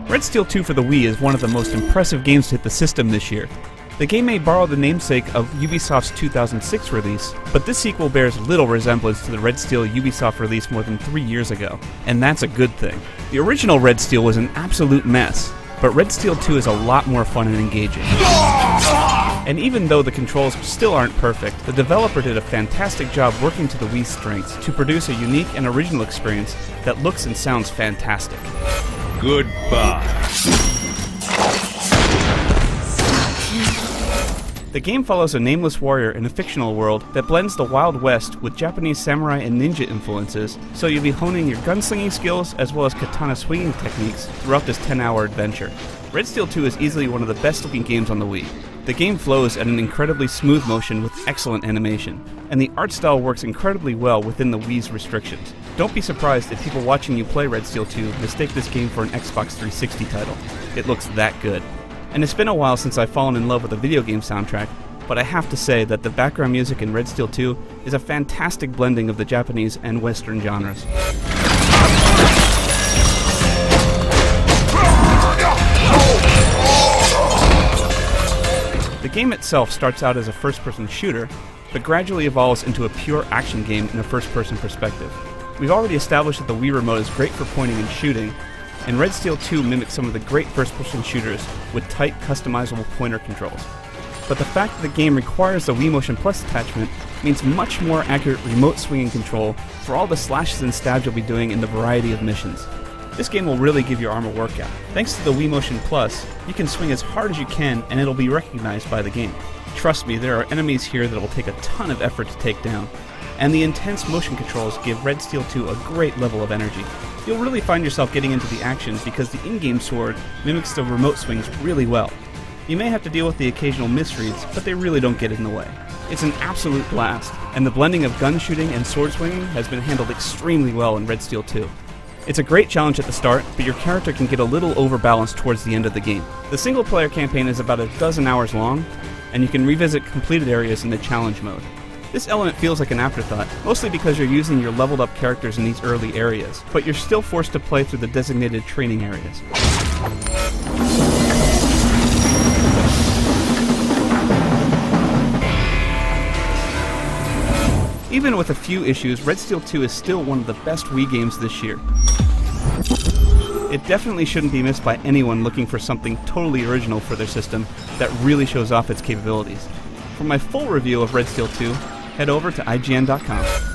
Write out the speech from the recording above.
Red Steel 2 for the Wii is one of the most impressive games to hit the system this year. The game may borrow the namesake of Ubisoft's 2006 release, but this sequel bears little resemblance to the Red Steel Ubisoft release more than 3 years ago, and that's a good thing. The original Red Steel was an absolute mess, but Red Steel 2 is a lot more fun and engaging. And even though the controls still aren't perfect, the developer did a fantastic job working to the Wii's strengths to produce a unique and original experience that looks and sounds fantastic. Goodbye. The game follows a nameless warrior in a fictional world that blends the Wild West with Japanese samurai and ninja influences, so you'll be honing your gunslinging skills as well as katana swinging techniques throughout this 10-hour adventure. Red Steel 2 is easily one of the best looking games on the Wii. The game flows at an incredibly smooth motion with excellent animation, and the art style works incredibly well within the Wii's restrictions. Don't be surprised if people watching you play Red Steel 2 mistake this game for an Xbox 360 title. It looks that good. And it's been a while since I've fallen in love with a video game soundtrack, but I have to say that the background music in Red Steel 2 is a fantastic blending of the Japanese and Western genres. The game itself starts out as a first-person shooter, but gradually evolves into a pure action game in a first-person perspective. We've already established that the Wii Remote is great for pointing and shooting, and Red Steel 2 mimics some of the great first-person shooters with tight, customizable pointer controls. But the fact that the game requires the Wii Motion Plus attachment means much more accurate remote swinging control for all the slashes and stabs you'll be doing in the variety of missions. This game will really give your arm a workout. Thanks to the Wii Motion Plus, you can swing as hard as you can and it'll be recognized by the game. Trust me, there are enemies here that will take a ton of effort to take down, and the intense motion controls give Red Steel 2 a great level of energy. You'll really find yourself getting into the action because the in-game sword mimics the remote swings really well. You may have to deal with the occasional misreads, but they really don't get in the way. It's an absolute blast, and the blending of gun shooting and sword swinging has been handled extremely well in Red Steel 2. It's a great challenge at the start, but your character can get a little overbalanced towards the end of the game. The single-player campaign is about a dozen hours long, and you can revisit completed areas in the challenge mode. This element feels like an afterthought, mostly because you're using your leveled up characters in these early areas, but you're still forced to play through the designated training areas. Even with a few issues, Red Steel 2 is still one of the best Wii games this year. It definitely shouldn't be missed by anyone looking for something totally original for their system that really shows off its capabilities. For my full review of Red Steel 2, head over to IGN.com.